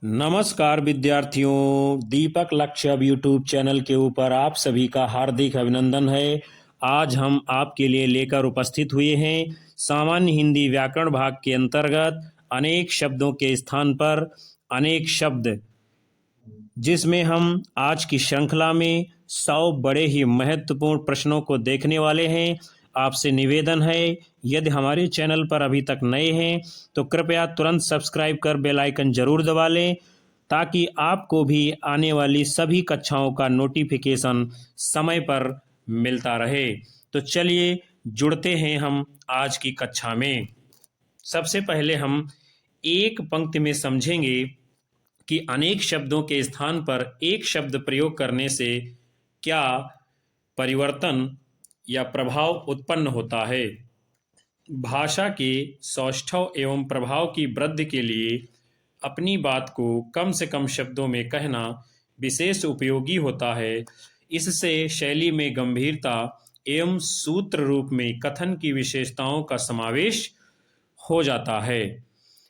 नमस्कार विद्यार्थियों, दीपक लक्ष्य अब यूट्यूब चैनल के ऊपर आप सभी का हार्दिक अभिनंदन है। आज हम आपके लिए लेकर उपस्थित हुए हैं सामान्य हिंदी व्याकरण भाग के अंतर्गत अनेक शब्दों के स्थान पर अनेक शब्द, जिसमें हम आज की श्रृंखला में 100 बड़े ही महत्वपूर्ण प्रश्नों को देखने वाले हैं। आपसे निवेदन है, यदि हमारे चैनल पर अभी तक नए हैं तो कृपया तुरंत सब्सक्राइब कर बेल आइकन जरूर दबा लें, ताकि आपको भी आने वाली सभी कक्षाओं का नोटिफिकेशन समय पर मिलता रहे। तो चलिए जुड़ते हैं हम आज की कक्षा में। सबसे पहले हम एक पंक्ति में समझेंगे कि अनेक शब्दों के स्थान पर एक शब्द प्रयोग करने से क्या परिवर्तन या प्रभाव उत्पन्न होता है। भाषा के सौष्ठव एवं प्रभाव की वृद्धि के लिए अपनी बात को कम से कम शब्दों में कहना विशेष उपयोगी होता है। इससे शैली में गंभीरता एवं सूत्र रूप में कथन की विशेषताओं का समावेश हो जाता है।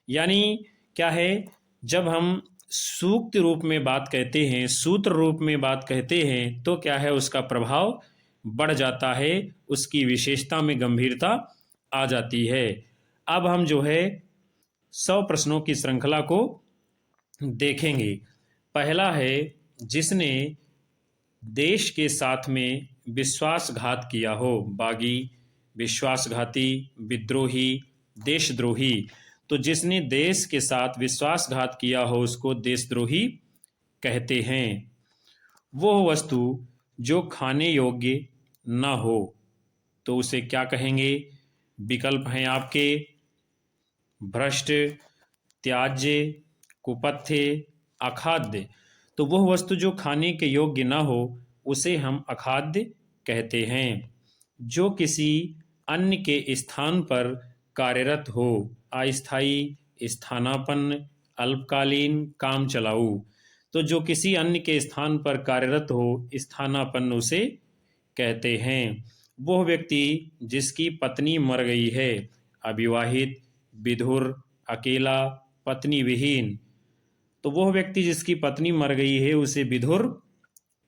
यानी क्या है, जब हम सूक्त रूप में बात कहते हैं, सूत्र रूप में बात कहते हैं, तो क्या है, उसका प्रभाव बढ़ जाता है, उसकी विशेषता में गंभीरता आ जाती है। अब हम जो है 100 प्रश्नों की श्रृंखला को देखेंगे। पहला है, जिसने देश के साथ में विश्वासघात किया हो। बागी, विश्वासघाती, विद्रोही, देशद्रोही। तो जिसने देश के साथ विश्वासघात किया हो उसको देशद्रोही कहते हैं। वो वस्तु जो खाने योग्य न हो तो उसे क्या कहेंगे। विकल्प हैं आपके: भ्रष्ट, त्याज्य, कुपथ्य, अखाद्य। तो वह वस्तु जो खाने के योग्य न हो उसे हम अखाद्य कहते हैं। जो किसी अन्य के स्थान पर कार्यरत हो। अस्थायी, स्थानापन्न, अल्पकालीन, काम चलाऊ। तो जो किसी अन्य के स्थान पर कार्यरत हो, स्थानापन्न उसे कहते हैं। वह व्यक्ति जिसकी पत्नी मर गई है। अविवाहित, विधुर, अकेला, पत्नी विहीन। तो वह व्यक्ति जिसकी पत्नी मर गई है उसे विधुर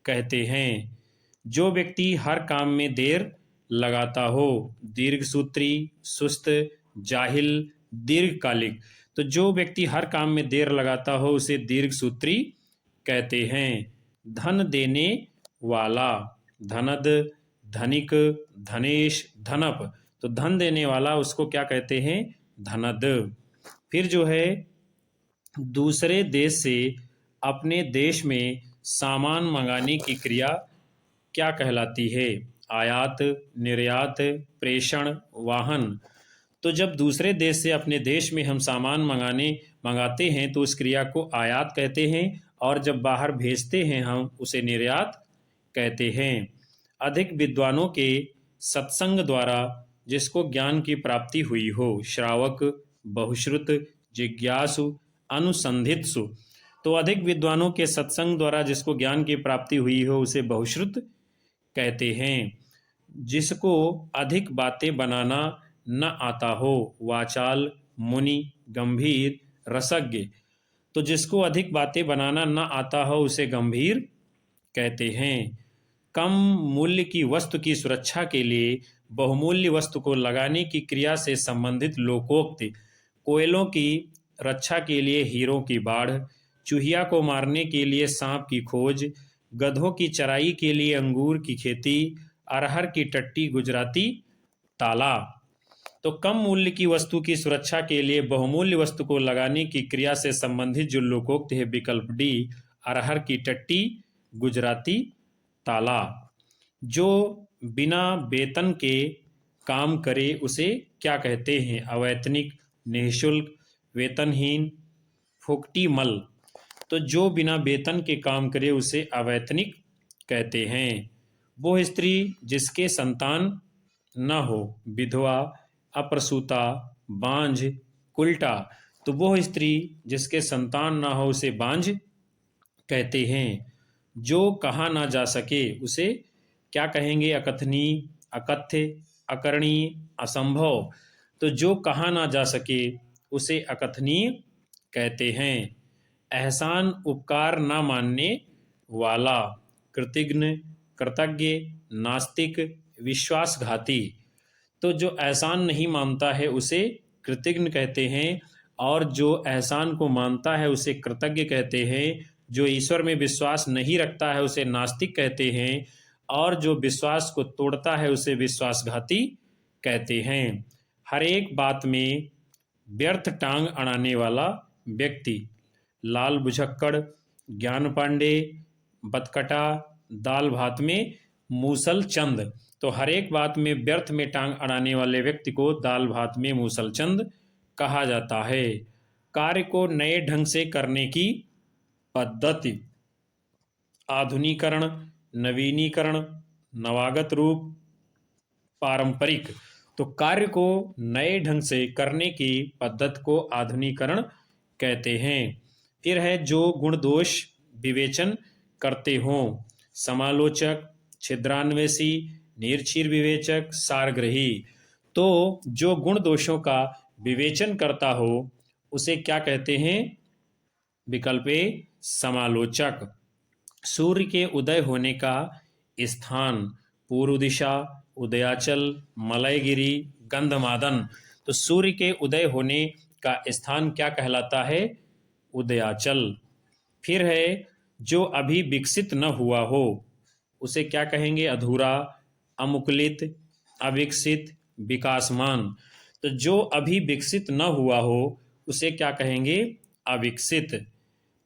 कहते हैं। जो व्यक्ति हर काम में देर लगाता हो। दीर्घसूत्री, सुस्त, जाहिल, दीर्घकालिक। तो जो व्यक्ति हर काम में देर लगाता हो उसे दीर्घसूत्री कहते हैं। धन देने वाला। धनद, धनिक, धनेश, धनप। तो धन देने वाला उसको क्या कहते हैं, धनद। फिर जो है, दूसरे देश से अपने देश में सामान मंगाने की क्रिया क्या कहलाती है। आयात, निर्यात, प्रेषण, वाहन। तो जब दूसरे देश से अपने देश में हम सामान मंगाते हैं तो उस क्रिया को आयात कहते हैं, और जब बाहर भेजते हैं हम उसे निर्यात कहते हैं। अधिक विद्वानों के सत्संग द्वारा जिसको ज्ञान की प्राप्ति हुई हो। श्रावक, बहुश्रुत, जिज्ञासु, अनुसंधित्सु। तो अधिक विद्वानों के सत्संग द्वारा जिसको ज्ञान की प्राप्ति हुई हो उसे बहुश्रुत कहते हैं। जिसको अधिक बातें बनाना न आता हो। वाचाल, मुनि, गंभीर, रसज्ञ। तो जिसको अधिक बातें बनाना न आता हो उसे गंभीर कहते हैं। कम मूल्य की वस्तु की सुरक्षा के लिए बहुमूल्य वस्तु को लगाने की क्रिया से संबंधित लोकोक्त। कोयलों की रक्षा के लिए हीरों की बाढ़। चूहिया को मारने के लिए सांप की खोज। गधों की चराई के लिए अंगूर की खेती। अरहर की टट्टी, गुजराती ताला। तो कम मूल्य की वस्तु की सुरक्षा के लिए बहुमूल्य वस्तु को लगाने की क्रिया से संबंधित जो लोकोक्त है, विकल्प डी, अरहर की टट्टी, गुजराती ताला। जो बिना वेतन के काम करे उसे क्या कहते हैं। अवैतनिक, निःशुल्क, वेतनहीन, फुकटी मल। तो जो बिना वेतन के काम करे उसे अवैतनिक कहते हैं। वो स्त्री जिसके संतान न हो। विधवा, अप्रसूता, बांझ, कुल्टा। तो वो स्त्री जिसके संतान न हो उसे बांझ कहते हैं। जो कहा ना जा सके उसे क्या कहेंगे। अकथनीय, अकथ्य, अकरणीय, असंभव। तो जो कहा ना जा सके उसे अकथनीय कहते हैं। एहसान उपकार न मानने वाला, कृतघ्न, कृतज्ञ, नास्तिक, विश्वासघाती। तो जो एहसान नहीं मानता है उसे कृतघ्न कहते हैं, और जो एहसान को मानता है उसे कृतज्ञ कहते हैं। जो ईश्वर में विश्वास नहीं रखता है उसे नास्तिक कहते हैं, और जो विश्वास को तोड़ता है उसे विश्वासघाती कहते हैं। हर एक बात में व्यर्थ टांग अड़ाने वाला व्यक्ति, लाल बुझक्कड़, ज्ञान पांडे, बतकटा, दाल भात में मूसल चंद। तो हर एक बात में व्यर्थ में टांग अड़ाने वाले व्यक्ति को दाल भात में मूसल चंद कहा जाता है। कार्य को नए ढंग से करने की पद्धति, आधुनिकरण, नवीनीकरण, नवागत रूप, पारंपरिक। तो कार्य को नए ढंग से करने की पद्धति को आधुनिकरण कहते हैं। फिर है जो गुण दोष विवेचन करते हों, समालोचक, छिद्रान्वेषी, निरक्षीर विवेचक, सारग्रही। तो जो गुण दोषों का विवेचन करता हो उसे क्या कहते हैं? विकल्प ए समालोचक। सूर्य के उदय होने का स्थान, पूर्व दिशा, उदयाचल, मलयगिरी, गंधमादन। तो सूर्य के उदय होने का स्थान क्या कहलाता है? उदयाचल। फिर है जो अभी विकसित न हुआ हो उसे क्या कहेंगे? अधूरा, अमुकुलित, अविकसित, विकासमान। तो जो अभी विकसित न हुआ हो उसे क्या कहेंगे? अविकसित।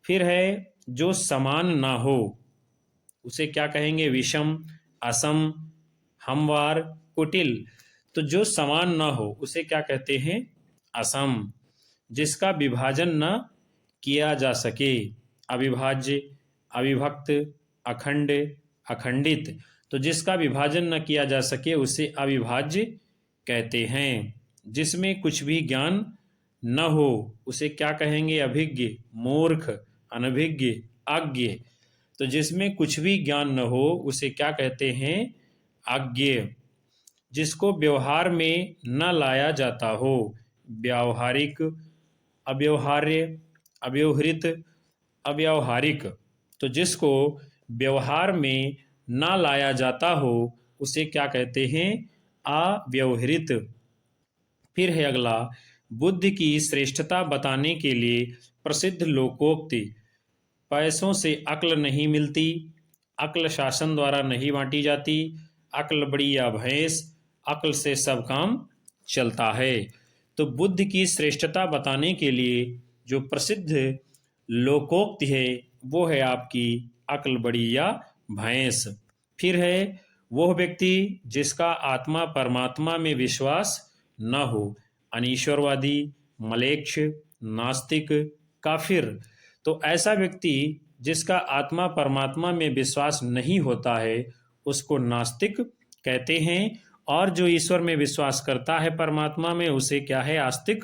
फिर है जो समान ना हो उसे क्या कहेंगे? विषम, असम, हमवार, कुटिल। तो जो समान ना हो उसे क्या कहते हैं? असम। जिसका विभाजन न किया जा सके, अविभाज्य, अविभक्त, अखंड, अखंडित। तो जिसका विभाजन न किया जा सके उसे अविभाज्य कहते हैं। जिसमें कुछ भी ज्ञान न हो उसे क्या कहेंगे? अभिज्ञ, मूर्ख, अनभिज्ञ, अज्ञ। तो जिसमें कुछ भी ज्ञान न हो उसे क्या कहते हैं? अज्ञ। जिसको व्यवहार में न लाया जाता हो, व्यावहारिक, अव्यवहार्य, अव्यवहृत, अव्यावहारिक। तो जिसको व्यवहार में न लाया जाता हो उसे क्या कहते हैं? अव्यवहृत। फिर है अगला, बुद्ध की श्रेष्ठता बताने के लिए प्रसिद्ध लोकोक्ति, पैसों से अक्ल नहीं मिलती, अक्ल शासन द्वारा नहीं बांटी जाती, अक्ल बड़ी या भैंस, अक्ल से सब काम चलता है। तो बुद्ध की श्रेष्ठता बताने के लिए जो प्रसिद्ध लोकोक्ति है वो है आपकी अक्ल बड़ी या भैंस। फिर है वह व्यक्ति जिसका आत्मा परमात्मा में विश्वास न हो, अनीश्वरवादी, मलेच्छ, नास्तिक, काफिर। तो ऐसा व्यक्ति जिसका आत्मा परमात्मा में विश्वास नहीं होता है उसको नास्तिक कहते हैं, और जो ईश्वर में विश्वास करता है परमात्मा में उसे क्या है? आस्तिक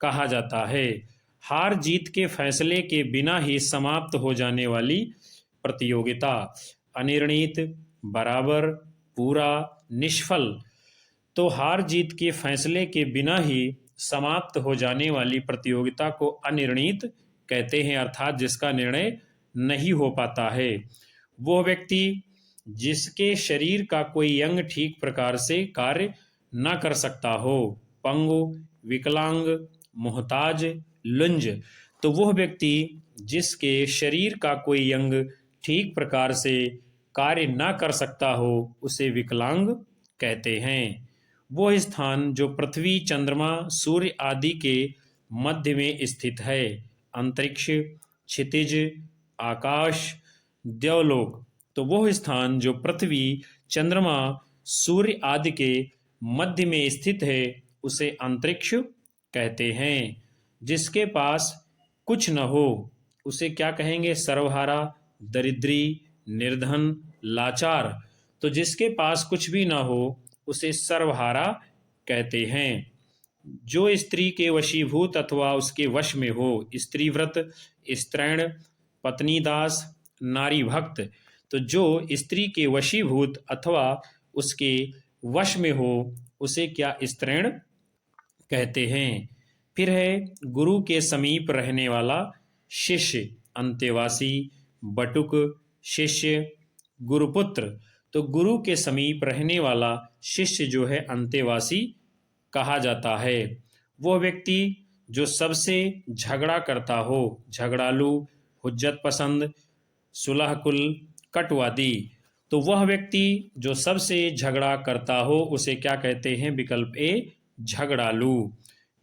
कहा जाता है। हार जीत के फैसले के बिना ही समाप्त हो जाने वाली प्रतियोगिता, अनिर्णीत, बराबर, पूरा, निष्फल। तो हार जीत के फैसले के बिना ही समाप्त हो जाने वाली प्रतियोगिता को अनिर्णीत कहते हैं, अर्थात जिसका निर्णय नहीं हो पाता है। वो व्यक्ति जिसके शरीर का कोई अंग ठीक प्रकार से कार्य न कर सकता हो, पंगु, विकलांग, मोहताज, लुंज। तो वह व्यक्ति जिसके शरीर का कोई अंग ठीक प्रकार से कार्य न कर सकता हो उसे विकलांग कहते हैं। वह स्थान जो पृथ्वी, चंद्रमा, सूर्य आदि के मध्य में स्थित है, अंतरिक्ष, क्षितिज, आकाश, देवलोक। तो वह स्थान जो पृथ्वी, चंद्रमा, सूर्य आदि के मध्य में स्थित है उसे अंतरिक्ष कहते हैं। जिसके पास कुछ न हो उसे क्या कहेंगे? सर्वहारा, दरिद्री, निर्धन, लाचार। तो जिसके पास कुछ भी ना हो उसे सर्वहारा कहते हैं। जो स्त्री के वशीभूत अथवा उसके वश में हो, स्त्रीव्रत, स्त्रैण, पत्नीदास, नारी भक्त। तो जो स्त्री के वशीभूत अथवा उसके वश में हो उसे क्या? स्त्रैण कहते हैं। फिर है गुरु के समीप रहने वाला शिष्य अंतेवासी, बटुक शिष्य, गुरुपुत्र तो गुरु के समीप रहने वाला शिष्य जो है अंतेवासी कहा जाता है। वह व्यक्ति जो सबसे झगड़ा करता हो, झगड़ालू, हुज्जत पसंद, सुलहकुल, कटवादी तो वह व्यक्ति जो सबसे झगड़ा करता हो उसे क्या कहते हैं? विकल्प ए झगड़ालू।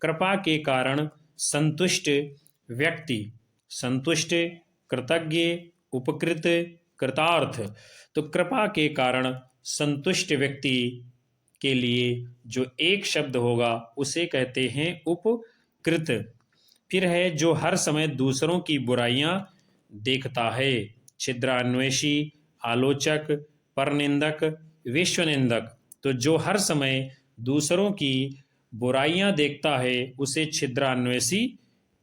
कृपा के कारण संतुष्ट व्यक्ति, संतुष्ट, कृतज्ञ, उपकृत, कृतार्थ तो कृपा के कारण संतुष्ट व्यक्ति के लिए जो एक शब्द होगा उसे कहते हैं उपकृत। फिर है जो हर समय दूसरों की बुराइयां देखता है, छिद्रान्वेषी, आलोचक, परनिंदक, विश्वनिंदक तो जो हर समय दूसरों की बुराइयां देखता है उसे छिद्रान्वेषी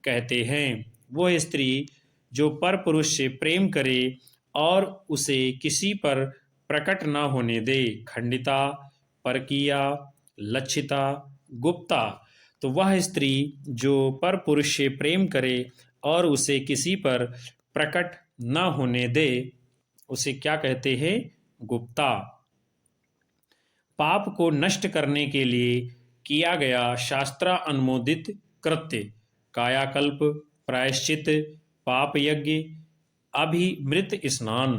कहते हैं। वह स्त्री जो पर पुरुष से प्रेम करे और उसे किसी पर प्रकट न होने दे, खंडिता, परकीया, लक्षिता, गुप्ता तो वह स्त्री जो पर पुरुष से प्रेम करे और उसे किसी पर प्रकट न होने दे उसे क्या कहते हैं? गुप्ता। पाप को नष्ट करने के लिए किया गया शास्त्र अनुमोदित कृत्य, कायाकल्प, प्रायश्चित, पाप यज्ञ, अभिमृत स्नान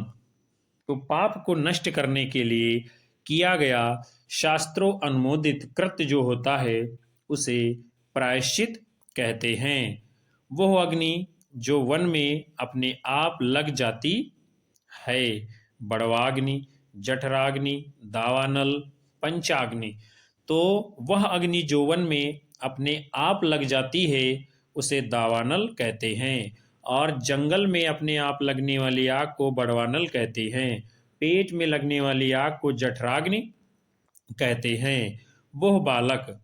तो पाप को नष्ट करने के लिए किया गया शास्त्रों अनुमोदित कृत्य जो होता है उसे प्रायश्चित कहते हैं। वह अग्नि जो वन में अपने आप लग जाती है, बड़वाग्नि, जठराग्नि, दावानल, पंचाग्नि तो वह अग्नि जो वन में अपने आप लग जाती है उसे दावानल कहते हैं और जंगल में अपने आप लगने वाली आग को बड़वानल कहते हैं। पेट में लगने वाली आग को जठराग्नि कहते हैं। वह बालक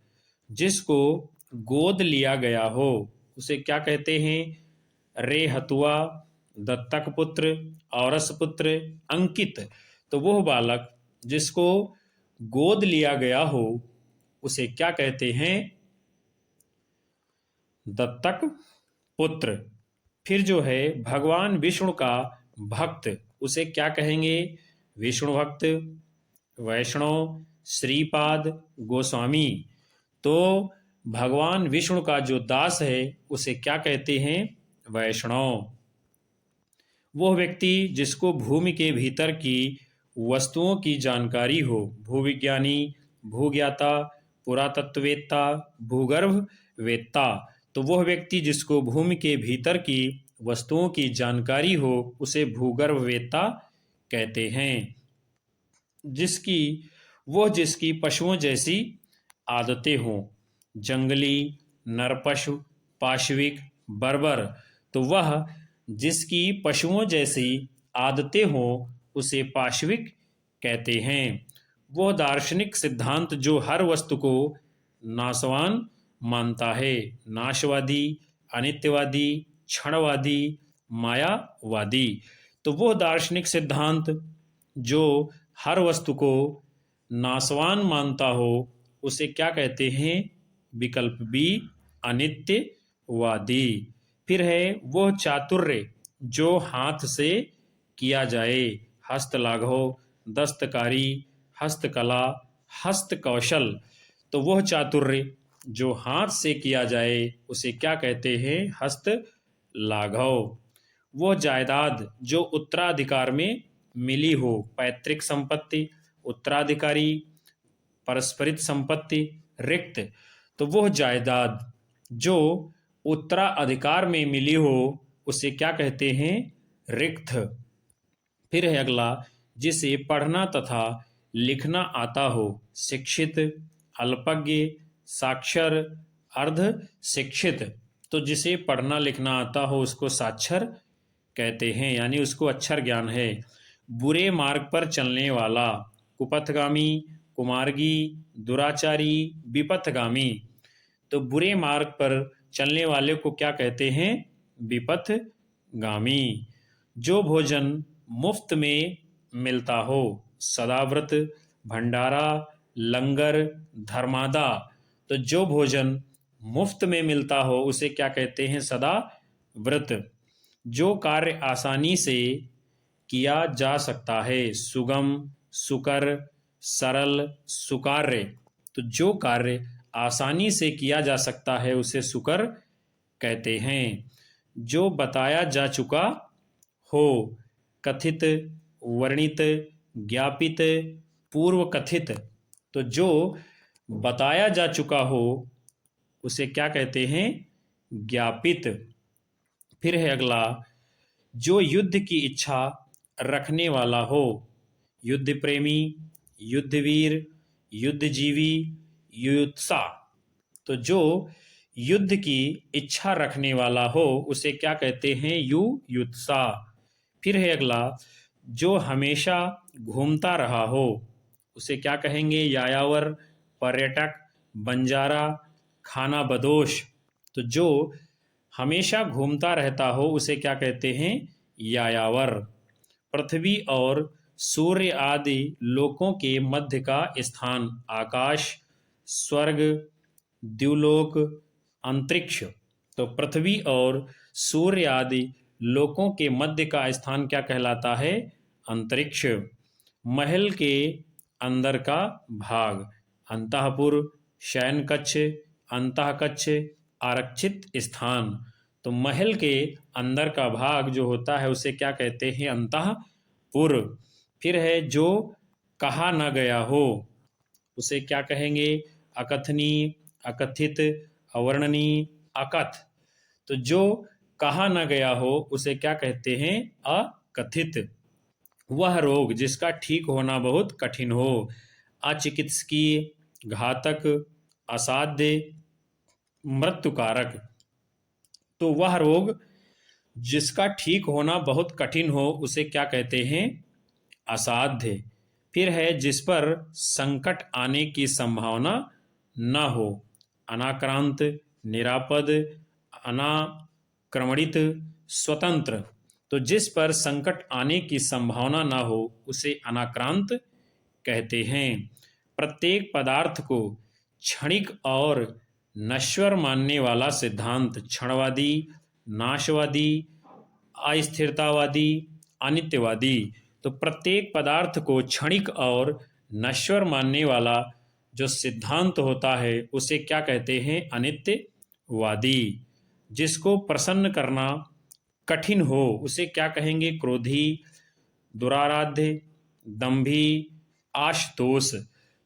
जिसको गोद लिया गया हो उसे क्या कहते हैं? रेहतुआ, दत्तक पुत्र, औरस पुत्र, अंकित तो वह बालक जिसको गोद लिया गया हो उसे क्या कहते हैं? दत्तक पुत्र। फिर जो है भगवान विष्णु का भक्त उसे क्या कहेंगे? विष्णु भक्त, वैष्णव, श्रीपाद, गोस्वामी तो भगवान विष्णु का जो दास है उसे क्या कहते हैं? वैष्णव। वह व्यक्ति जिसको भूमि के भीतर की वस्तुओं की जानकारी हो, भूविज्ञानी, भूज्ञाता, पुरातत्ववेत्ता, भूगर्भ वेत्ता तो वह व्यक्ति जिसको भूमि के भीतर की वस्तुओं की जानकारी हो उसे भूगर्भवेत्ता कहते हैं। जिसकी पशुओं जैसी आदतें हों, जंगली, नरपशु, पाशविक, बर्बर तो वह जिसकी पशुओं जैसी आदतें हों उसे पाशविक कहते हैं। वह दार्शनिक सिद्धांत जो हर वस्तु को नाशवान मानता है, नाशवादी, अनित्यवादी, क्षणवादी, मायावादी तो वह दार्शनिक सिद्धांत जो हर वस्तु को नाशवान मानता हो उसे क्या कहते हैं? विकल्प बी अनित्यवादी। फिर है वह चातुर्य जो हाथ से किया जाए, हस्तलाघव, दस्तकारी, हस्तकला, हस्तकौशल तो वह चातुर्य जो हाथ से किया जाए उसे क्या कहते हैं? हस्तलाघव। वह जायदाद जो उत्तराधिकार में मिली हो, पैतृक संपत्ति, उत्तराधिकारी, परस्परित संपत्ति, रिक्त तो वह जायदाद जो उत्तराधिकार में मिली हो उसे क्या कहते हैं? रिक्त। फिर है अगला जिसे पढ़ना तथा लिखना आता हो, शिक्षित, अल्पज्ञ, साक्षर, अर्ध शिक्षित तो जिसे पढ़ना लिखना आता हो उसको साक्षर कहते हैं यानी उसको अक्षर ज्ञान है। बुरे मार्ग पर चलने वाला, कुपथगामी, कुमार्गी, दुराचारी, विपथगामी तो बुरे मार्ग पर चलने वाले को क्या कहते हैं? विपथगामी। जो भोजन मुफ्त में मिलता हो, सदाव्रत, भंडारा, लंगर, धर्मादा तो जो भोजन मुफ्त में मिलता हो उसे क्या कहते हैं? सदा व्रत। जो कार्य आसानी से किया जा सकता है, सुगम, सुकर, सरल, सुकार्य। तो जो कार्य आसानी से किया जा सकता है उसे सुकर कहते हैं। जो बताया जा चुका हो, कथित, वर्णित, ज्ञापित, पूर्व कथित। तो जो बताया जा चुका हो उसे क्या कहते हैं? ज्ञापित। फिर है अगला, जो युद्ध की इच्छा रखने वाला हो, युद्ध प्रेमी, युद्धवीर, युद्धजीवी, युयुत्सा। तो जो युद्ध की इच्छा रखने वाला हो उसे क्या कहते हैं? युयुत्सा। फिर है अगला, जो हमेशा घूमता रहा हो उसे क्या कहेंगे? यायावर, पर्यटक, बंजारा, खाना बदोश। तो जो हमेशा घूमता रहता हो उसे क्या कहते हैं? यायावर। पृथ्वी और सूर्य आदि लोकों के मध्य का स्थान, आकाश, स्वर्ग, द्युलोक, अंतरिक्ष। तो पृथ्वी और सूर्य आदि लोकों के मध्य का स्थान क्या कहलाता है? अंतरिक्ष। महल के अंदर का भाग, अंतःपुर, शयन कक्ष, अंतःकक्ष, आरक्षित स्थान। तो महल के अंदर का भाग जो होता है उसे क्या कहते हैं? अंतःपुर। फिर है, जो कहा न गया हो उसे क्या कहेंगे? अकथनीय, अकथित, अवर्णनीय, अकथ। तो जो कहा न गया हो उसे क्या कहते हैं? अकथित। वह रोग जिसका ठीक होना बहुत कठिन हो, अचिकित्सकीय, घातक, असाध्य, मृत्युकारक। तो वह रोग जिसका ठीक होना बहुत कठिन हो उसे क्या कहते हैं? असाध्य। फिर है, जिस पर संकट आने की संभावना न हो, अनाक्रांत, निरापद, अनाक्रमणित, स्वतंत्र। तो जिस पर संकट आने की संभावना न हो उसे अनाक्रांत कहते हैं। प्रत्येक पदार्थ को क्षणिक और नश्वर मानने वाला सिद्धांत, क्षणवादी, नाशवादी, अस्थिरतावादी, अनित्यवादी। तो प्रत्येक पदार्थ को क्षणिक और नश्वर मानने वाला जो सिद्धांत होता है उसे क्या कहते हैं? अनित्यवादी। जिसको प्रसन्न करना कठिन हो उसे क्या कहेंगे? क्रोधी, दुराराध्य, दंभी, आशुतोष।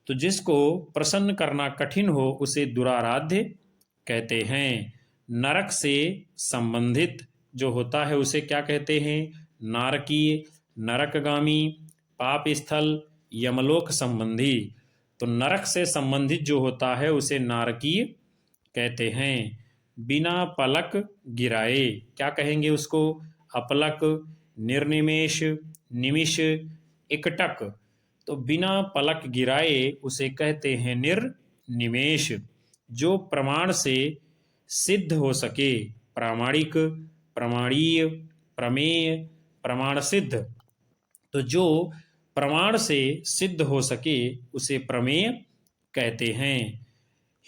तो जिसको प्रसन्न करना कठिन हो उसे दुराराध्य कहते हैं। नरक से संबंधित जो होता है उसे क्या कहते हैं? नारकीय, नरकगामी, पाप स्थल, यमलोक संबंधी। तो नरक से संबंधित जो होता है उसे नारकीय कहते हैं। बिना पलक गिराए क्या कहेंगे उसको? अपलक, निर्निमेष, निमिष, एकटक। तो बिना पलक गिराए उसे कहते हैं निर्निमेष। जो प्रमाण से सिद्ध हो सके, प्रामाणिक, प्रमाणीय, प्रमेय, प्रमाण सिद्ध। तो जो प्रमाण से सिद्ध हो सके उसे प्रमेय कहते हैं।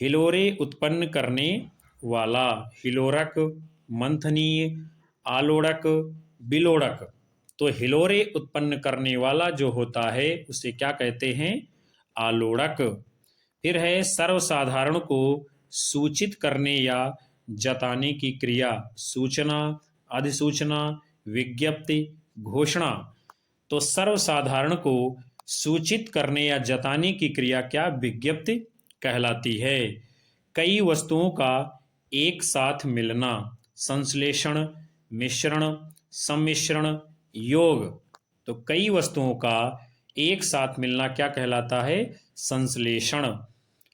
हिलोरे उत्पन्न करने वाला, हिलोरक, मंथनीय, आलोड़क, बिलोड़क। तो हिलोरे उत्पन्न करने वाला जो होता है उसे क्या कहते हैं? आलोड़क। फिर है, सर्वसाधारण को सूचित करने या जताने की क्रिया, सूचना, अधिसूचना, विज्ञप्ति, घोषणा। तो सर्वसाधारण को सूचित करने या जताने की क्रिया क्या? विज्ञप्ति कहलाती है। कई वस्तुओं का एक साथ मिलना, संश्लेषण, मिश्रण, सम्मिश्रण, योग। तो कई वस्तुओं का एक साथ मिलना क्या कहलाता है? संश्लेषण।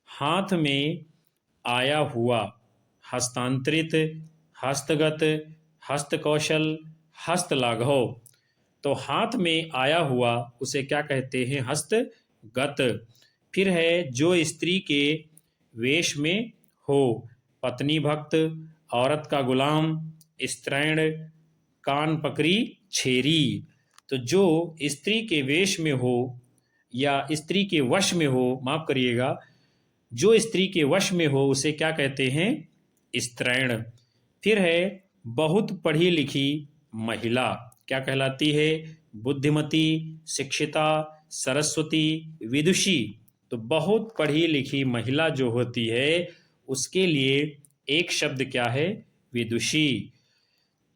हाथ में आया हुआ, हस्तांतरित, हस्तगत, हस्तकौशल, हस्तलाघव। तो हाथ में आया हुआ उसे क्या कहते हैं? हस्तगत। फिर है, जो स्त्री के वेश में हो, पत्नी भक्त, औरत का गुलाम, स्त्रैण, कान पकड़ी, छेरी। तो जो स्त्री के वेश में हो या स्त्री के वश में हो, माफ करिएगा, जो स्त्री के वश में हो उसे क्या कहते हैं? स्त्रैण। फिर है, बहुत पढ़ी लिखी महिला क्या कहलाती है? बुद्धिमती, शिक्षिता, सरस्वती, विदुषी। तो बहुत पढ़ी लिखी महिला जो होती है उसके लिए एक शब्द क्या है? विदुषी।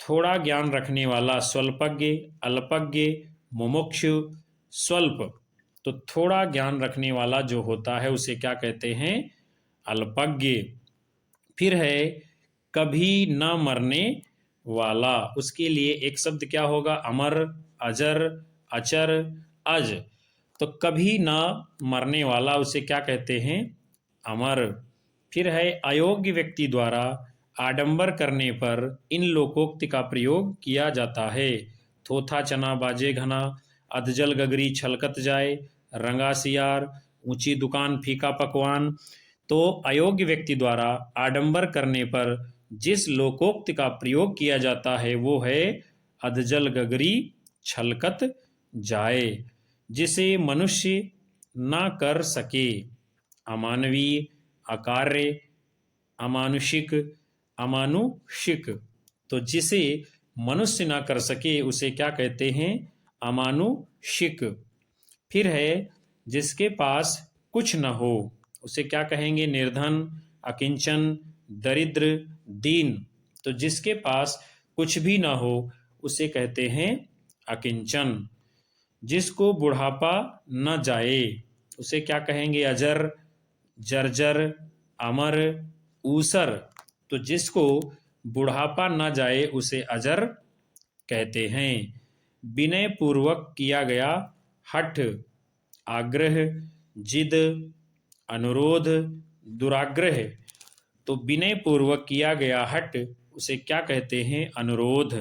थोड़ा ज्ञान रखने वाला स्वल्पज्ञ, अल्पज्ञ, मुमुक्षु, स्वल्प। तो थोड़ा ज्ञान रखने वाला जो होता है उसे क्या कहते हैं? अल्पज्ञ। फिर है कभी न मरने वाला, उसके लिए एक शब्द क्या होगा? अमर, अजर, अचर, अज। तो कभी न मरने वाला उसे क्या कहते हैं? अमर। फिर है अयोग्य व्यक्ति द्वारा आडंबर करने पर इन लोकोक्ति का प्रयोग किया जाता है। थोथा चना बाजे घना, अधजल गगरी छलकत जाए, रंगा सियार, ऊंची दुकान फीका पकवान। तो अयोग्य व्यक्ति द्वारा आडंबर करने पर जिस लोकोक्ति का प्रयोग किया जाता है वो है अधजल गगरी छलकत जाए, जिसे मनुष्य ना कर सके। अमानवीय, अकार्य, अमानुषिक, अमानुषिक। तो जिसे मनुष्य ना कर सके उसे क्या कहते हैं? अमानुषिक। फिर है जिसके पास कुछ न हो उसे क्या कहेंगे? निर्धन, अकिंचन, दरिद्र, दीन। तो जिसके पास कुछ भी ना हो उसे कहते हैं अकिंचन। जिसको बुढ़ापा न जाए उसे क्या कहेंगे? अजर, जर्जर, अमर, ऊसर। तो जिसको बुढ़ापा न जाए उसे अजर कहते हैं। विनय पूर्वक किया गया हठ, आग्रह, जिद, अनुरोध, दुराग्रह। तो विनय पूर्वक किया गया हठ उसे क्या कहते हैं? अनुरोध।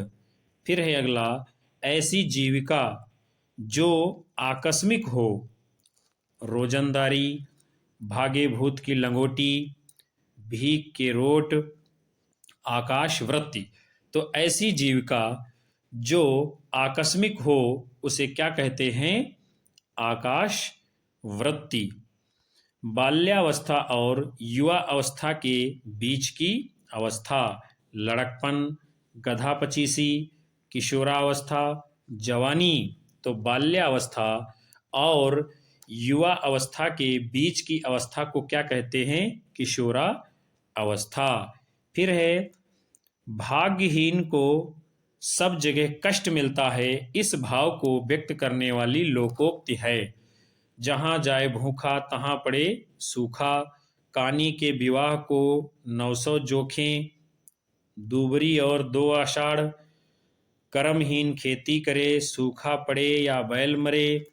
फिर है अगला ऐसी जीविका जो आकस्मिक हो, रोजंदारी, भागे भूत की लंगोटी, भीख के रोट, आकाश वृत्ति। तो ऐसी जीविका जो आकस्मिक हो उसे क्या कहते हैं? आकाश वृत्ति। बाल्यावस्था और युवा अवस्था के बीच की अवस्था, लड़कपन, गधापचीसी, किशोरावस्था, जवानी। तो बाल्यावस्था और युवा अवस्था के बीच की अवस्था को क्या कहते हैं? किशोरा अवस्था। फिर है भाग्यहीन को सब जगह कष्ट मिलता है, इस भाव को व्यक्त करने वाली लोकोक्ति है। जहाँ जाए भूखा तहाँ पड़े सूखा, कानी के विवाह को 900 जोखें, दूबरी और 2 आषाढ़, कर्महीन खेती करे सूखा पड़े या बैल मरे।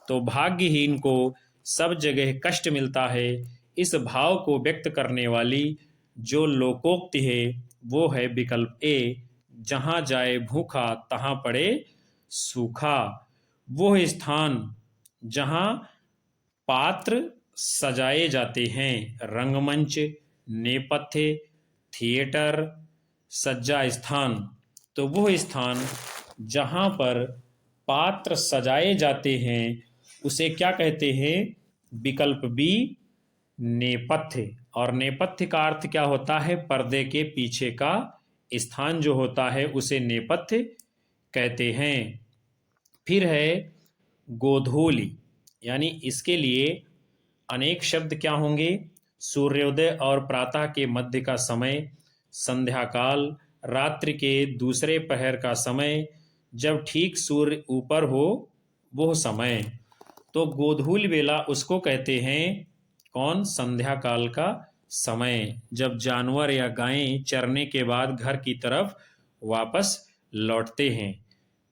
तो भाग्यहीन को सब जगह कष्ट मिलता है, इस भाव को व्यक्त करने वाली जो लोकोक्ति है वो है विकल्प ए, जहाँ जाए भूखा तहाँ पड़े सूखा। वो स्थान जहाँ पात्र सजाए जाते हैं, रंगमंच, नेपथ्य, थिएटर, सज्जा स्थान। तो वो स्थान जहाँ पर पात्र सजाए जाते हैं उसे क्या कहते हैं? विकल्प बी, नेपथ्य। और नेपथ्य का अर्थ क्या होता है? पर्दे के पीछे का स्थान जो होता है उसे नेपथ्य कहते हैं। फिर है गोधूली, यानी इसके लिए अनेक शब्द क्या होंगे? सूर्योदय और प्रातः के मध्य का समय, संध्या काल, रात्रि के दूसरे पहर का समय, जब ठीक सूर्य ऊपर हो वो समय। तो गोधूल बेला उसको कहते हैं कौन? संध्या काल का समय, जब जानवर या गायें चरने के बाद घर की तरफ वापस लौटते हैं।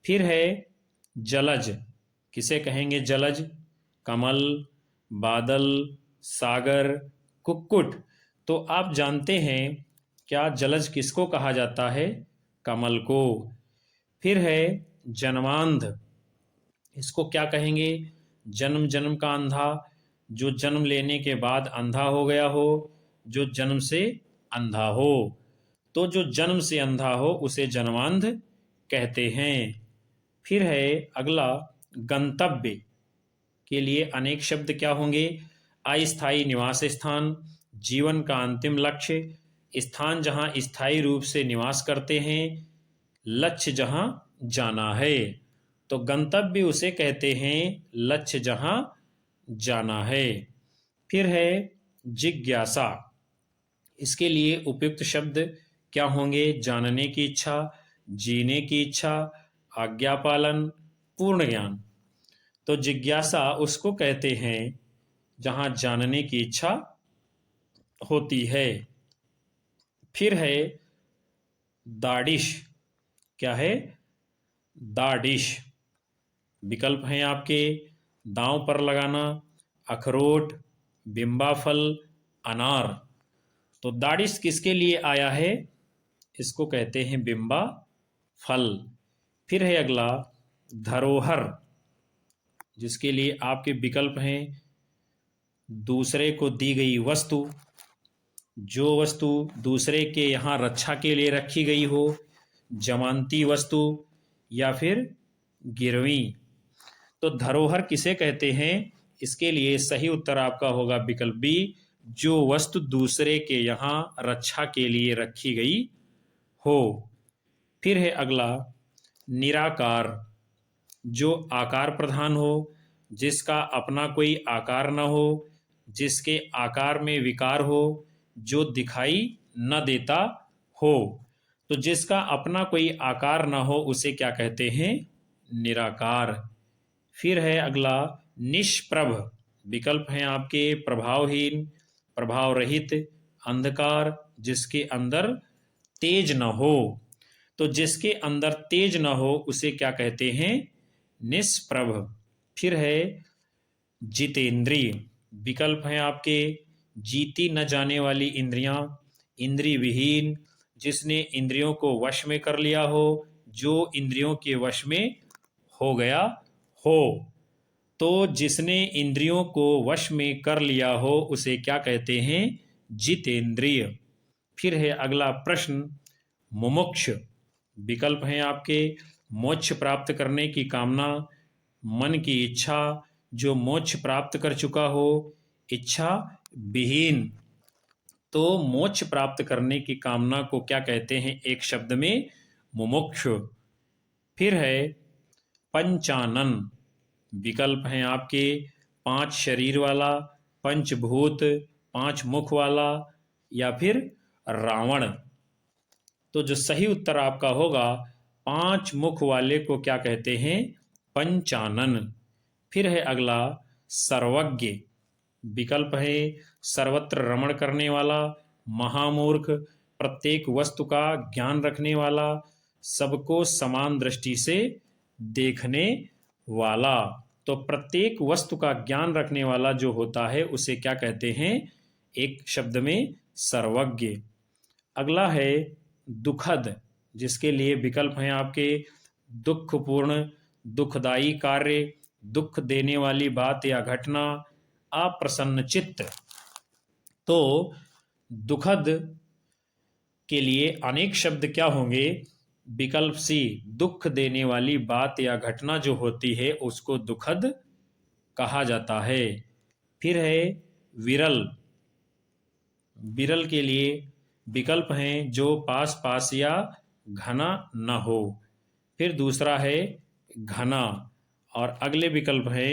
फिर है जलज, किसे कहेंगे? जलज, कमल, बादल, सागर, कुक्कुट। तो आप जानते हैं क्या जलज किसको कहा जाता है? कमल को। फिर है जन्मांध, इसको क्या कहेंगे? जन्म जन्म का अंधा, जो जन्म लेने के बाद अंधा हो गया हो, जो जन्म से अंधा हो। तो जो जन्म से अंधा हो उसे जन्मांध कहते हैं। फिर है अगला गंतव्य के लिए अनेक शब्द क्या होंगे? अस्थायी निवास स्थान, जीवन का अंतिम लक्ष्य, स्थान जहाँ स्थायी रूप से निवास करते हैं, लक्ष्य जहां जाना है। तो गंतव्य उसे कहते हैं लक्ष्य जहां जाना है। फिर है जिज्ञासा। इसके लिए उपयुक्त शब्द क्या होंगे? जानने की इच्छा, जीने की इच्छा, आज्ञा पालन, पूर्ण ज्ञान। तो जिज्ञासा उसको कहते हैं जहां जानने की इच्छा होती है। फिर है दाढ़िश। क्या है? दाढ़िश। विकल्प हैं आपके दांव पर लगाना, अखरोट, बिंबा फल, अनार। तो दाढ़िश किसके लिए आया है? इसको कहते हैं बिंबा फल। फिर है अगला धरोहर, जिसके लिए आपके विकल्प हैं दूसरे को दी गई वस्तु, जो वस्तु दूसरे के यहाँ रक्षा के लिए रखी गई हो, जमानती वस्तु, या फिर गिरवी। तो धरोहर किसे कहते हैं? इसके लिए सही उत्तर आपका होगा विकल्प बी, जो वस्तु दूसरे के यहाँ रक्षा के लिए रखी गई हो। फिर है अगला निराकार, जो आकार प्रधान हो, जिसका अपना कोई आकार न हो, जिसके आकार में विकार हो, जो दिखाई न देता हो। तो जिसका अपना कोई आकार न हो उसे क्या कहते हैं? निराकार। फिर है अगला निष्प्रभ। विकल्प हैं आपके प्रभावहीन, प्रभाव रहित, अंधकार, जिसके अंदर तेज न हो। तो जिसके अंदर तेज न हो उसे क्या कहते हैं? निष्प्रभ। फिर है जितेंद्रिय। विकल्प हैं आपके जीती न जाने वाली इंद्रियां, इंद्रिय विहीन, जिसने इंद्रियों को वश में कर लिया हो, जो इंद्रियों के वश में हो गया हो। तो जिसने इंद्रियों को वश में कर लिया हो उसे क्या कहते हैं? जितेंद्रिय। फिर है अगला प्रश्न मुमुक्ष। विकल्प हैं आपके मोक्ष प्राप्त करने की कामना, मन की इच्छा, जो मोक्ष प्राप्त कर चुका हो, इच्छा विहीन। तो मोक्ष प्राप्त करने की कामना को क्या कहते हैं एक शब्द में? मुमुक्ष। फिर है पंचानन। विकल्प हैं आपके 5 शरीर वाला, पंचभूत, 5 मुख वाला, या फिर रावण। तो जो सही उत्तर आपका होगा 5 मुख वाले को क्या कहते हैं? पंचानन। फिर है अगला सर्वज्ञ। विकल्प है सर्वत्र रमण करने वाला, महामूर्ख, प्रत्येक वस्तु का ज्ञान रखने वाला, सबको समान दृष्टि से देखने वाला। तो प्रत्येक वस्तु का ज्ञान रखने वाला जो होता है उसे क्या कहते हैं एक शब्द में? सर्वज्ञ। अगला है दुखद, जिसके लिए विकल्प हैं आपके दुखपूर्ण, दुखदायी कार्य, दुख देने वाली बात या घटना, अप्रसन्न चित्त। तो दुखद के लिए अनेक शब्द क्या होंगे? विकल्प सी, दुख देने वाली बात या घटना जो होती है उसको दुखद कहा जाता है। फिर है विरल। विरल के लिए विकल्प हैं जो पास पास या घना न हो। फिर दूसरा है घना, और अगले विकल्प है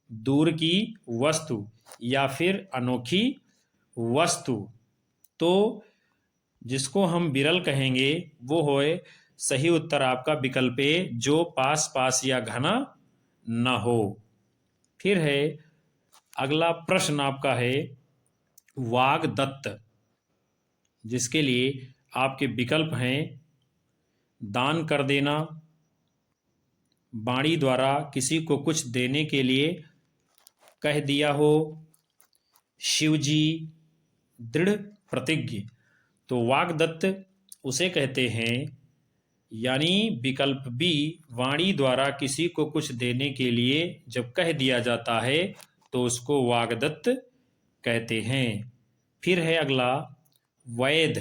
दूर की वस्तु या फिर अनोखी वस्तु। तो जिसको हम विरल कहेंगे वो होए सही उत्तर आपका विकल्प ए, जो पास पास या घना न हो। फिर है अगला प्रश्न आपका है वाग्दत्त, जिसके लिए आपके विकल्प हैं दान कर देना, वाणी द्वारा किसी को कुछ देने के लिए कह दिया हो, शिवजी, दृढ़ प्रतिज्ञ। तो वाग्दत्त उसे कहते हैं, यानी विकल्प बी, वाणी द्वारा किसी को कुछ देने के लिए जब कह दिया जाता है तो उसको वाग्दत्त कहते हैं। फिर है अगला वैध,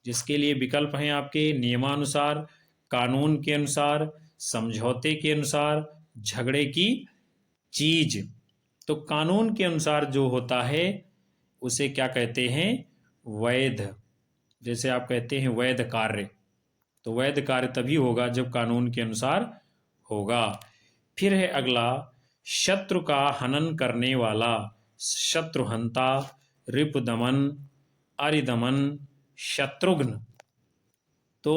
जिसके लिए विकल्प हैं आपके नियमानुसार, कानून के अनुसार, समझौते के अनुसार, झगड़े की चीज। तो कानून के अनुसार जो होता है उसे क्या कहते हैं? वैध। जैसे आप कहते हैं वैध कार्य। तो वैध कार्य तभी होगा जब कानून के अनुसार होगा। फिर है अगला, शत्रु का हनन करने वाला, शत्रुहंता, रिपुदमन, अरिदमन, शत्रुघ्न। तो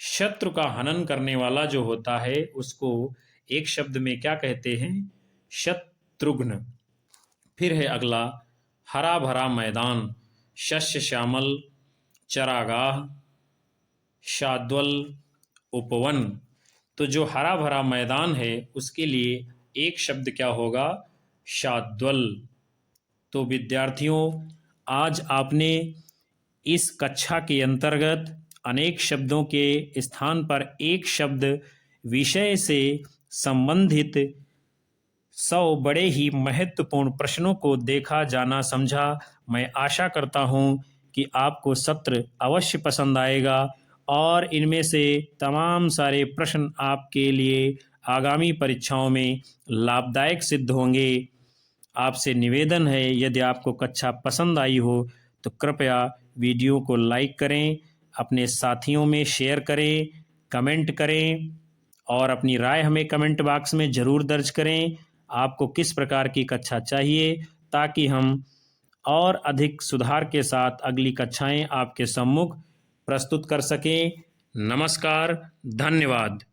शत्रु का हनन करने वाला जो होता है उसको एक शब्द में क्या कहते हैं? शत्रुघ्न। फिर है अगला, हरा भरा मैदान, शस्य श्यामल, चरागाह, शाद्वल, उपवन। तो जो हरा भरा मैदान है उसके लिए एक शब्द क्या होगा? शाद्वल। तो विद्यार्थियों, आज आपने इस कक्षा के अंतर्गत अनेक शब्दों के स्थान पर एक शब्द विषय से संबंधित 100 बड़े ही महत्वपूर्ण प्रश्नों को देखा, जाना, समझा। मैं आशा करता हूं कि आपको सत्र अवश्य पसंद आएगा और इनमें से तमाम सारे प्रश्न आपके लिए आगामी परीक्षाओं में लाभदायक सिद्ध होंगे। आपसे निवेदन है, यदि आपको कक्षा पसंद आई हो तो कृपया वीडियो को लाइक करें, अपने साथियों में शेयर करें, कमेंट करें और अपनी राय हमें कमेंट बॉक्स में ज़रूर दर्ज करें। आपको किस प्रकार की कक्षा चाहिए, ताकि हम और अधिक सुधार के साथ अगली कक्षाएं आपके सम्मुख प्रस्तुत कर सकें। नमस्कार, धन्यवाद।